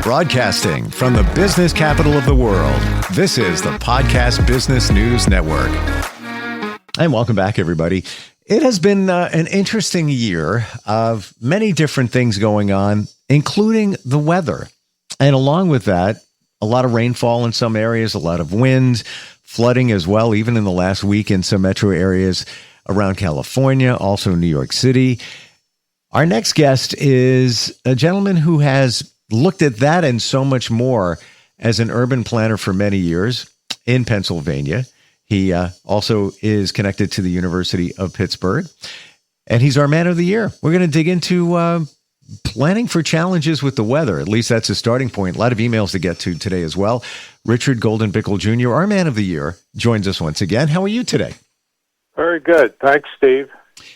Broadcasting from the business capital of the world, this is the Podcast Business News Network. And welcome back, everybody. It has been an interesting year of many different things going on, including the weather. And along with that, a lot of rainfall in some areas, a lot of wind, flooding as well, even in the last week in some metro areas around California, also New York City. Our next guest is a gentleman who has looked at that and so much more as an urban planner for many years in Pennsylvania. He also is connected to the University of Pittsburgh, and he's our man of the year. We're going to dig into planning for challenges with the weather. At least that's a starting point. A lot of emails to get to today as well. Richard Golden Bickel Jr., our man of the year, joins us once again. How are you today? Very good. Thanks, Steve.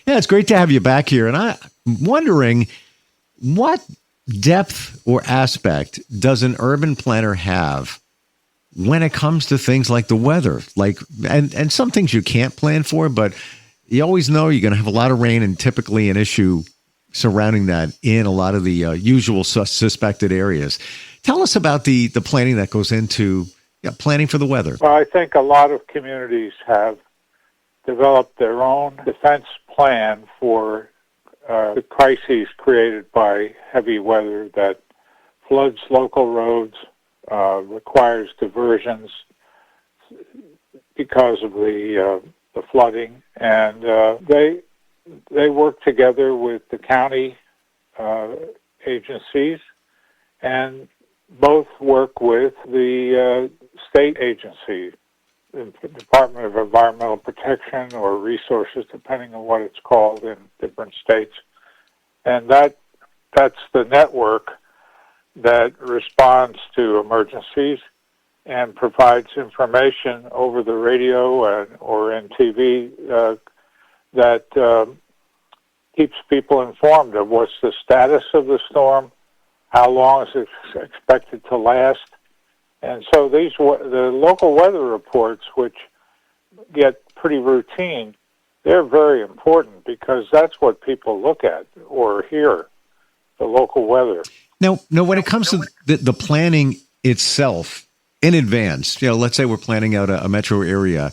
Yeah, it's great to have you back here. And I'm wondering, what depth or aspect does an urban planner have when it comes to things like the weather? And some things you can't plan for, but you always know you're going to have a lot of rain, and typically an issue surrounding that in a lot of the usual suspected areas. Tell us about the planning that goes into planning for the weather. Well, I think a lot of communities have developed their own defense plan for the crises created by heavy weather that floods local roads, requires diversions because of the flooding, and they work together with the county agencies, and both work with the state agency, the Department of Environmental Protection or Resources, depending on what it's called in different states. And that's the network that responds to emergencies and provides information over the radio or in TV that keeps people informed of what's the status of the storm, how long is it expected to last. And so the local weather reports, which get pretty routine, they're very important because that's what people look at or hear, the local weather. Now, when it comes to the planning itself in advance, let's say we're planning out a metro area,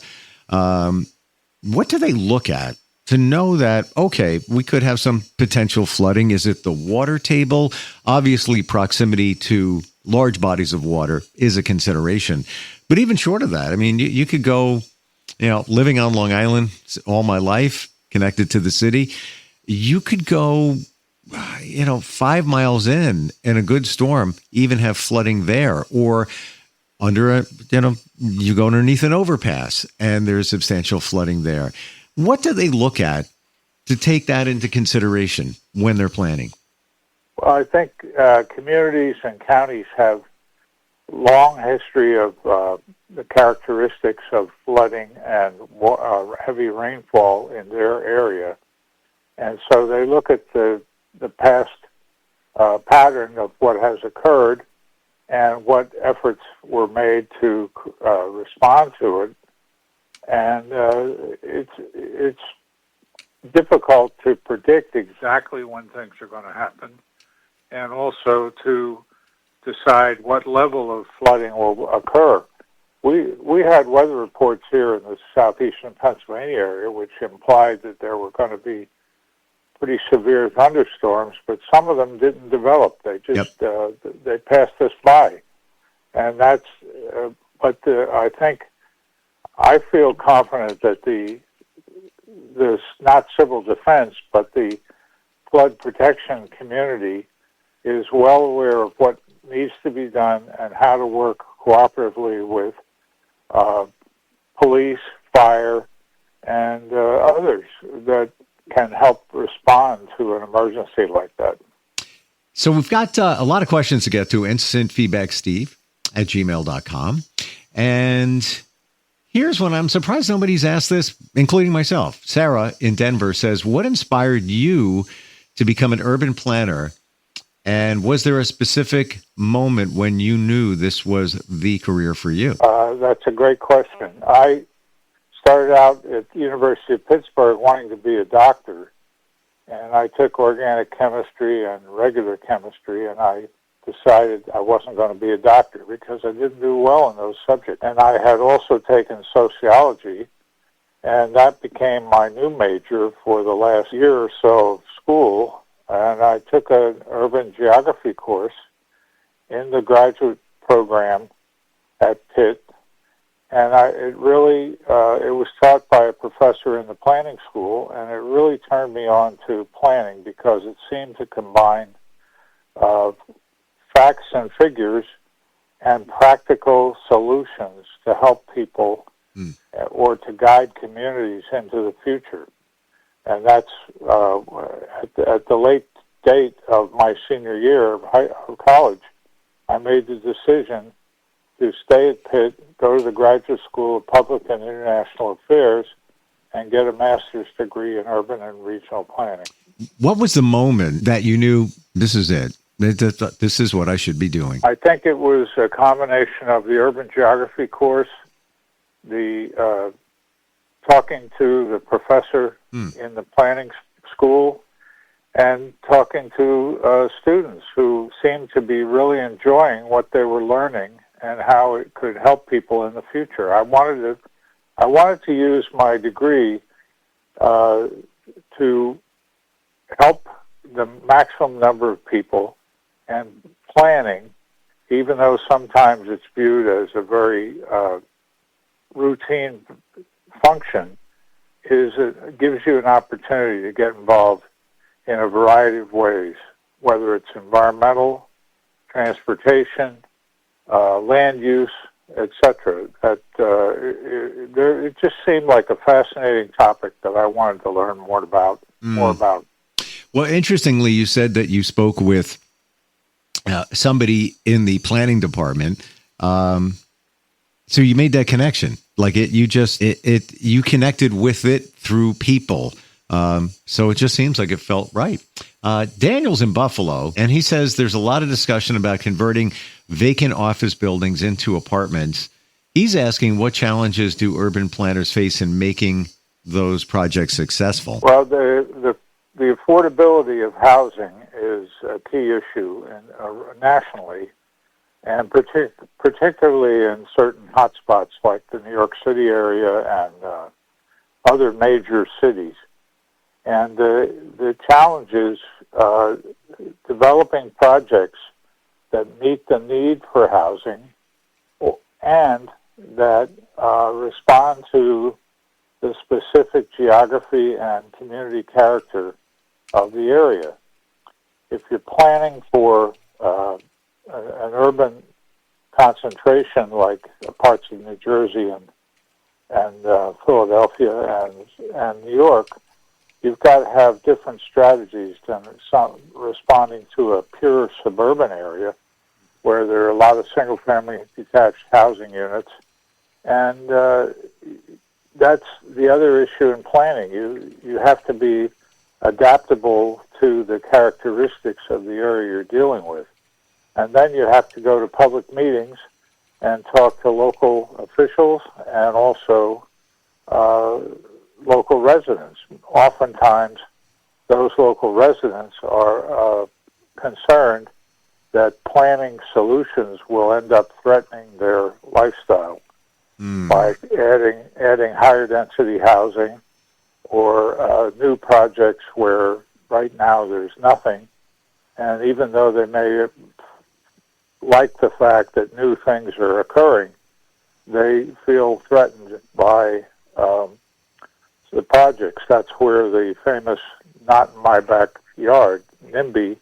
what do they look at to know that, okay, we could have some potential flooding? Is it the water table? Obviously, proximity to large bodies of water is a consideration. But even short of that, I mean, you could go, living on Long Island all my life, connected to the city, you could go 5 miles in a good storm, even have flooding there, or under you go underneath an overpass and there's substantial flooding there. What do they look at to take that into consideration when they're planning? Well, I think communities and counties have long history of the characteristics of flooding and heavy rainfall in their area. And so they look at the past pattern of what has occurred and what efforts were made to respond to it. And it's difficult to predict exactly when things are going to happen, and also to decide what level of flooding will occur. We had weather reports here in the southeastern Pennsylvania area which implied that there were going to be pretty severe thunderstorms, but some of them didn't develop. They just they passed us by, and that's. I feel confident that the not civil defense, but the flood protection community is well aware of what needs to be done and how to work cooperatively with police, fire, and others that can help respond to an emergency like that. So we've got a lot of questions to get to. instantfeedbacksteve@gmail.com. And here's one. I'm surprised nobody's asked this, including myself. Sarah in Denver says, what inspired you to become an urban planner? And was there a specific moment when you knew this was the career for you? That's a great question. I started out at the University of Pittsburgh wanting to be a doctor, and I took organic chemistry and regular chemistry, and I decided I wasn't going to be a doctor because I didn't do well in those subjects. And I had also taken sociology, and that became my new major for the last year or so of school. And I took an urban geography course in the graduate program at Pitt. And it was taught by a professor in the planning school, and it really turned me on to planning because it seemed to combine facts and figures and practical solutions to help people or to guide communities into the future. And that's at the late date of my senior year of college, I made the decision to stay at Pitt, go to the Graduate School of Public and International Affairs, and get a master's degree in urban and regional planning. What was the moment that you knew this is it? This is what I should be doing? I think it was a combination of the urban geography course, the talking to the professor in the planning school, and talking to students who seemed to be really enjoying what they were learning and how it could help people in the future. I wanted to use my degree to help the maximum number of people, and planning, even though sometimes it's viewed as a very routine function, it gives you an opportunity to get involved in a variety of ways, whether it's environmental, transportation, land use, etc. It just seemed like a fascinating topic that I wanted to learn more about. Well, interestingly, you said that you spoke with somebody in the planning department. So you made that connection. Like you connected with it through people. So it just seems like it felt right. Daniel's in Buffalo, and he says there's a lot of discussion about converting vacant office buildings into apartments. He's asking, what challenges do urban planners face in making those projects successful? Well, the affordability of housing is a key issue nationally, and particularly in certain hotspots like the New York City area and other major cities. And the challenge is developing projects that meet the need for housing and that respond to the specific geography and community character of the area. If you're planning for an urban concentration like parts of New Jersey and Philadelphia and New York, you've got to have different strategies than responding to a pure suburban area where there are a lot of single-family detached housing units. And that's the other issue in planning. You have to be adaptable to the characteristics of the area you're dealing with. And then you have to go to public meetings and talk to local officials and also local residents. Oftentimes, those local residents are concerned that planning solutions will end up threatening their lifestyle by adding higher density housing or new projects where right now there's nothing. And even though they may like the fact that new things are occurring, they feel threatened by the projects. That's where the famous "not in my backyard" NIMBY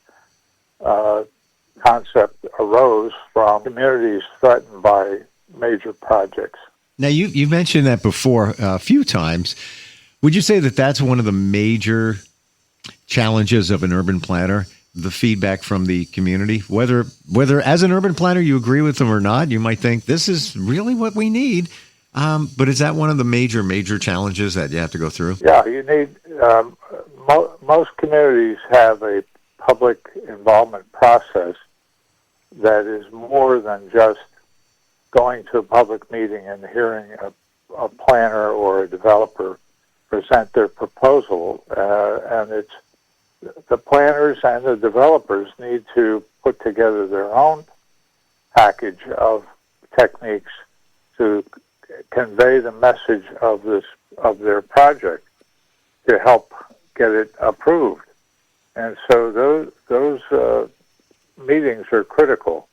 concept arose, from communities threatened by major projects. Now, you've mentioned that before a few times. Would you say that that's one of the major challenges of an urban planner, the feedback from the community? Whether as an urban planner you agree with them or not, you might think this is really what we need. But is that one of the major challenges that you have to go through? Yeah, you need, most communities have a public involvement process that is more than just going to a public meeting and hearing a planner or a developer present their proposal. And it's the planners and the developers need to put together their own package of techniques to convey the message of their project to help get it approved. And so those meetings are critical,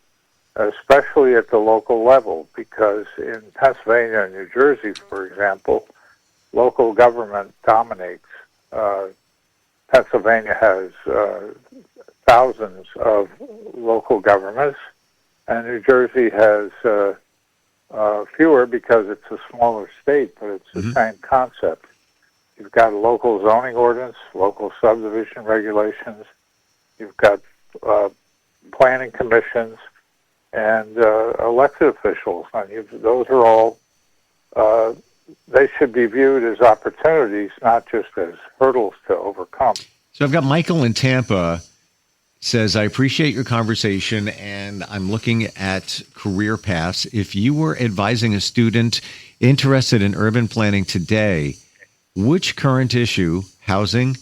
especially at the local level, because in Pennsylvania and New Jersey, for example, local government dominates. Pennsylvania has thousands of local governments, and New Jersey has fewer because it's a smaller state, but it's the same concept. You've got a local zoning ordinance, local subdivision regulations, you've got planning commissions, and elected officials. And those are all, they should be viewed as opportunities, not just as hurdles to overcome. So I've got Michael in Tampa says, I appreciate your conversation, and I'm looking at career paths. If you were advising a student interested in urban planning today, which current issue, housing,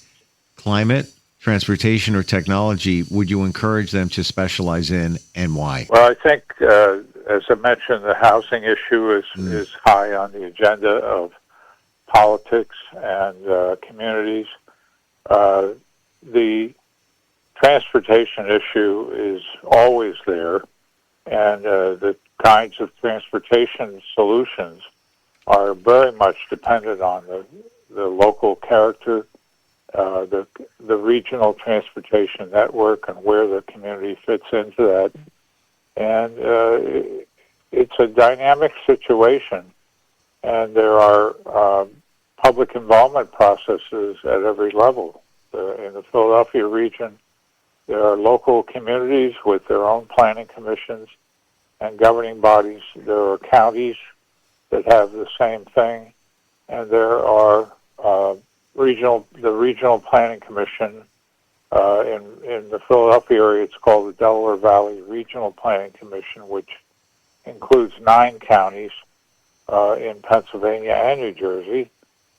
climate, transportation, or technology, would you encourage them to specialize in, and why? Well, I think, as I mentioned, the housing issue is high on the agenda of politics and communities. The transportation issue is always there, and the kinds of transportation solutions are very much dependent on the local character, the regional transportation network, and where the community fits into that. And it's a dynamic situation, and there are public involvement processes at every level. In the Philadelphia region, there are local communities with their own planning commissions and governing bodies. There are counties that have the same thing, and there are the Regional Planning Commission. In the Philadelphia area, it's called the Delaware Valley Regional Planning Commission, which includes 9 counties in Pennsylvania and New Jersey.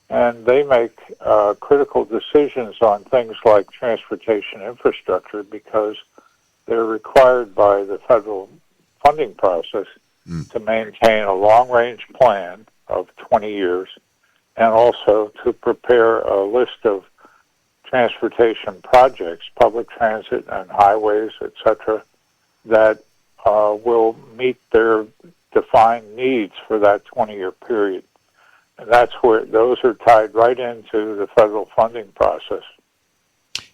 And they make critical decisions on things like transportation infrastructure because they're required by the federal funding process to maintain a long-range plan of 20 years and also to prepare a list of transportation projects, public transit and highways, etc., that will meet their defined needs for that 20-year period. And that's where those are tied right into the federal funding process.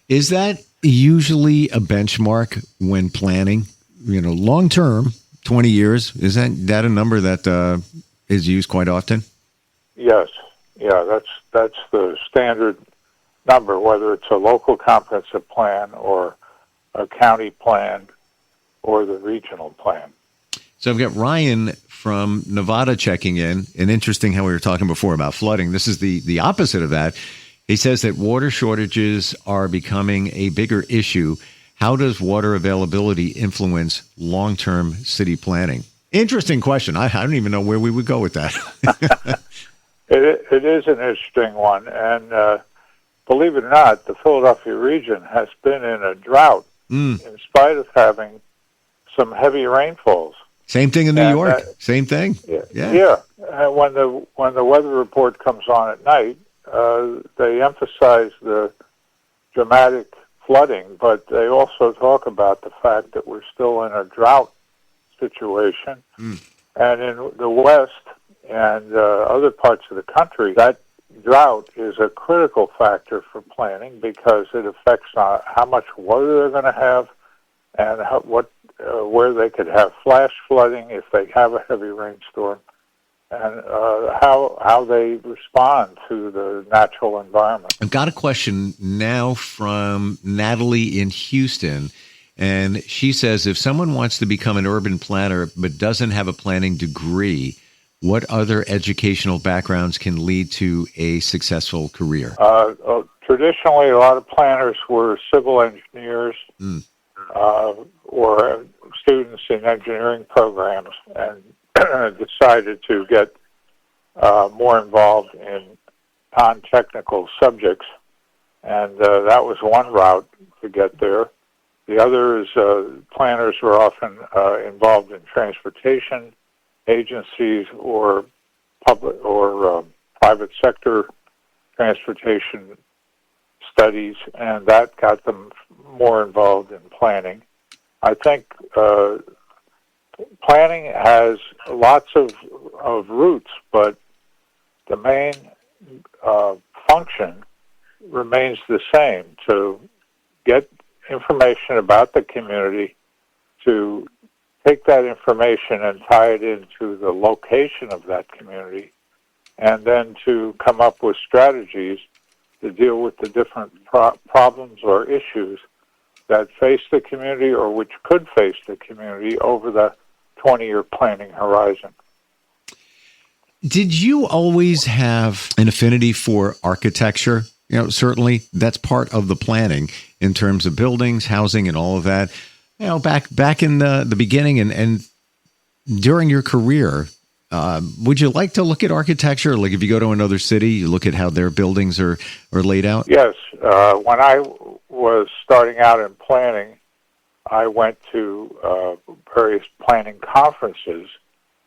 Is that usually a benchmark when planning? Long term, 20 years, is that a number that is used quite often? Yes. Yeah, that's the standard number, whether it's a local comprehensive plan or a county plan or the regional plan. So I've got Ryan from Nevada checking in, and interesting how we were talking before about flooding. This is the opposite of that. He says that water shortages are becoming a bigger issue. How does water availability influence long-term city planning? Interesting question. I don't even know where we would go with that. It is an interesting one, and believe it or not, the Philadelphia region has been in a drought in spite of having some heavy rainfalls. Same thing in New York. Same thing. Yeah. And when the weather report comes on at night, they emphasize the dramatic flooding, but they also talk about the fact that we're still in a drought situation. And in the West and other parts of the country, that drought is a critical factor for planning because it affects how much water they're going to have and where they could have flash flooding if they have a heavy rainstorm, and how they respond to the natural environment. I've got a question now from Natalie in Houston, and she says, if someone wants to become an urban planner but doesn't have a planning degree, what other educational backgrounds can lead to a successful career? Traditionally, a lot of planners were civil engineers or students in engineering programs and decided to get more involved in non-technical subjects. And that was one route to get there. The other is planners are often involved in transportation agencies or public or private sector transportation studies, and that got them more involved in planning. I think planning has lots of roots, but the main function remains the same: to get information about the community, to take that information and tie it into the location of that community, and then to come up with strategies to deal with the different problems or issues that face the community or which could face the community over the 20-year planning horizon. Did you always have an affinity for architecture? Certainly that's part of the planning in terms of buildings, housing, and all of that. Back in the beginning and during your career, would you like to look at architecture? Like if you go to another city, you look at how their buildings are laid out? Yes. When I was starting out in planning, I went to various planning conferences,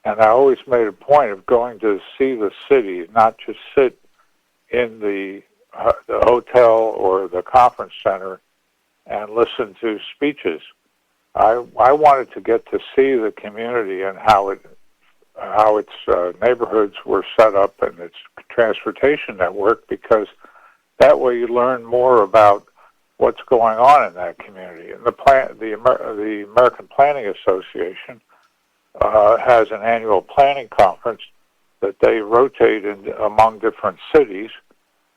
and I always made a point of going to see the city, not just sit in the hotel or the conference center and listen to speeches. I wanted to get to see the community and how its neighborhoods were set up and its transportation network, because that way you learn more about what's going on in that community. And the American Planning Association has an annual planning conference that they rotate among different cities,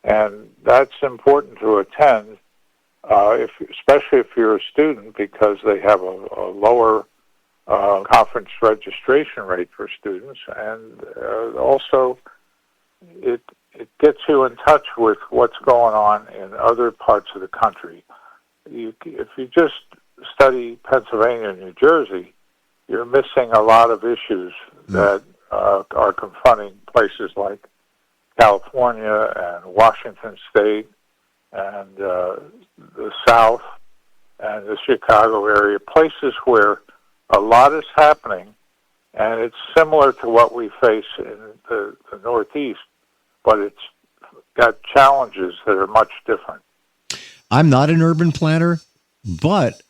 and that's important to attend, especially if you're a student, because they have a lower conference registration rate for students, and also it gets you in touch with what's going on in other parts of the country. If you just study Pennsylvania and New Jersey, you're missing a lot of issues that are confronting places like California and Washington State and the South and the Chicago area, places where a lot is happening, and it's similar to what we face in the Northeast, but it's got challenges that are much different. I'm not an urban planner, but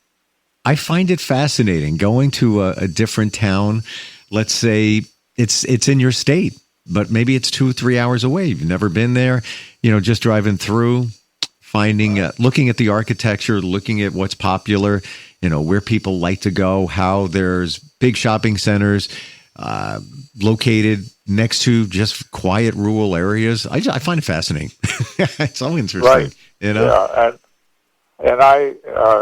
I find it fascinating going to a different town. Let's say it's in your state, but maybe it's 2-3 hours away. You've never been there, just driving through, finding, looking at the architecture, looking at what's popular, where people like to go, how there's big shopping centers located next to just quiet rural areas. I find it fascinating. It's so interesting. Right. Yeah, and I,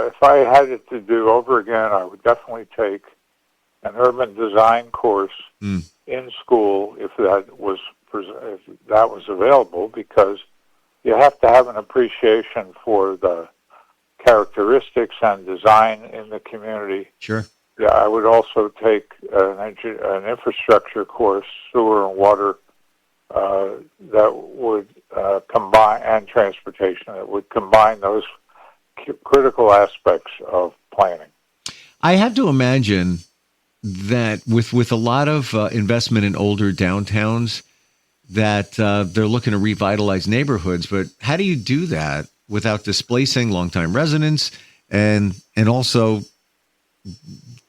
if I had it to do over again, I would definitely take an urban design course in school if that was available, because you have to have an appreciation for the characteristics and design in the community. Sure. Yeah, I would also take an infrastructure course, sewer and water, that would combine, and transportation, that would combine those critical aspects of planning. I have to imagine that with a lot of investment in older downtowns, that they're looking to revitalize neighborhoods. But how do you do that without displacing longtime residents and also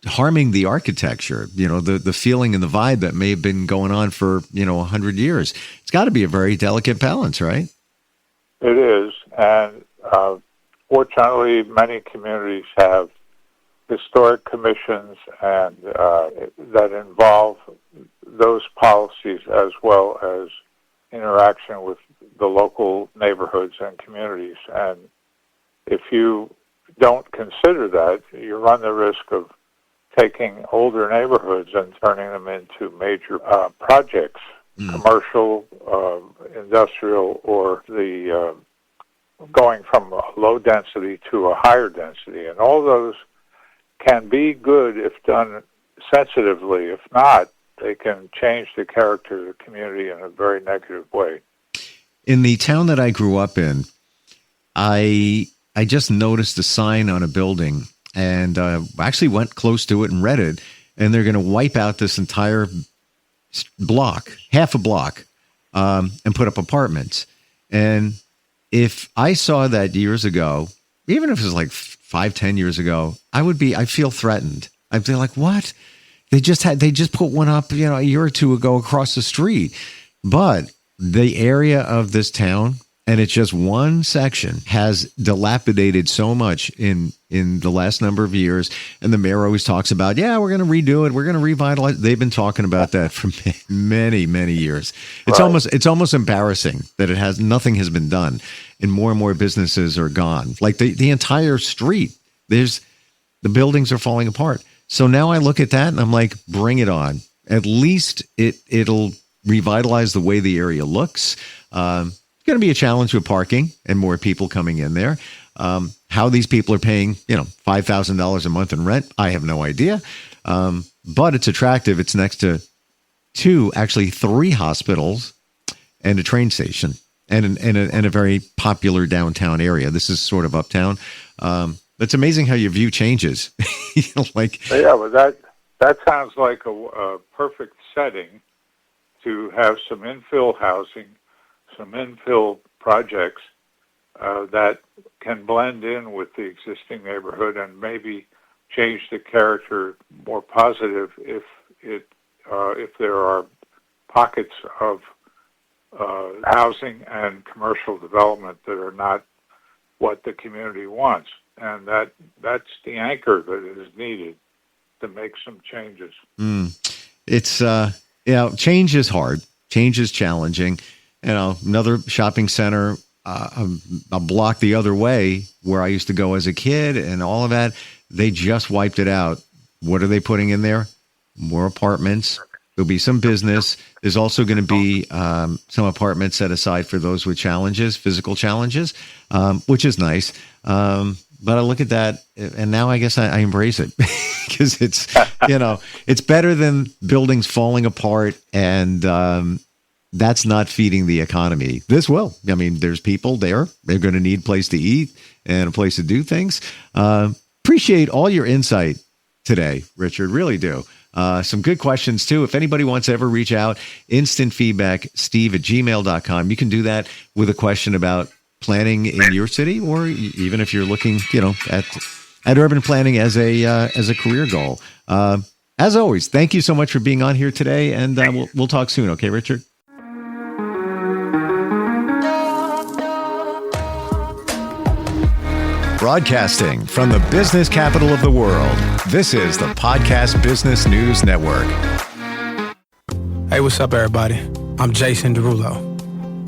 harming the architecture, the feeling and the vibe that may have been going on for, 100 years? It's got to be a very delicate balance, right? It is. And fortunately, many communities have historic commissions and that involve those policies, as well as interaction with the local neighborhoods and communities. And if you don't consider that, you run the risk of taking older neighborhoods and turning them into major projects, commercial, industrial, or the going from a low density to a higher density. And all those can be good if done sensitively. If not, they can change the character of the community in a very negative way. In the town that I grew up in, I just noticed a sign on a building and actually went close to it and read it. And they're going to wipe out this entire block, half a block, and put up apartments. And if I saw that years ago, even if it was like 5-10 years ago, I feel threatened. I'd be like, what? They just put one up, a year or two ago across the street. But the area of this town, and it's just one section, has dilapidated so much in the last number of years. And the mayor always talks about, we're going to redo it. We're going to revitalize. They've been talking about that for many, many years. It's almost embarrassing that nothing has been done, and more businesses are gone. Like the entire street, the buildings are falling apart. So now I look at that and I'm like, bring it on. At least it'll revitalize the way the area looks. It's going to be a challenge with parking and more people coming in there. How these people are paying, $5,000 a month in rent, I have no idea. But it's attractive. It's next to 3 hospitals and a train station and a very popular downtown area. This is sort of uptown. It's amazing how your view changes. Well, that sounds like a perfect setting to have some infill housing, some infill projects that can blend in with the existing neighborhood and maybe change the character more positive if there are pockets of housing and commercial development that are not what the community wants. And that's the anchor that is needed to make some changes. It's change is hard. Change is challenging. Another shopping center a block the other way where I used to go as a kid and all of that, they just wiped it out. What are they putting in there? More apartments. There'll be some business. There's also going to be some apartments set aside for those with challenges, physical challenges, which is nice. But I look at that, and now I guess I embrace it because it's, it's better than buildings falling apart, and that's not feeding the economy. This will. I mean, there's people there. They're going to need a place to eat and a place to do things. Appreciate all your insight today, Richard. Really do. Some good questions, too. If anybody wants to ever reach out, instant feedback, steve@gmail.com. You can do that with a question about planning in your city, or even if you're looking, at urban planning as a career goal. As always, thank you so much for being on here today, and we'll talk soon. Okay, Richard? Broadcasting from the business capital of the world, this is the Podcast Business News Network. Hey, what's up, everybody? I'm Jason Derulo.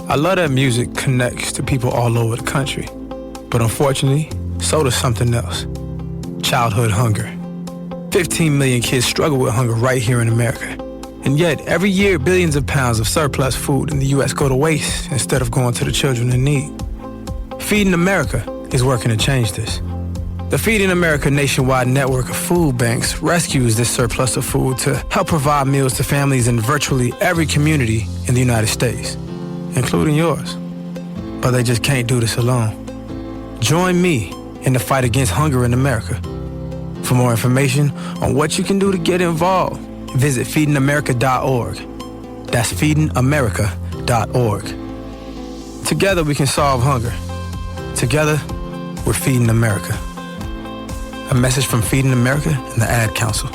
I love that music connects to people all over the country. But unfortunately, so does something else. Childhood hunger. 15 million kids struggle with hunger right here in America. And yet, every year, billions of pounds of surplus food in the U.S. go to waste instead of going to the children in need. Feeding America is working to change this. The Feeding America nationwide network of food banks rescues this surplus of food to help provide meals to families in virtually every community in the United States, including yours. But they just can't do this alone. Join me in the fight against hunger in America. For more information on what you can do to get involved, visit feedingamerica.org. That's feedingamerica.org. Together we can solve hunger. Together, we're Feeding America. A message from Feeding America and the Ad Council.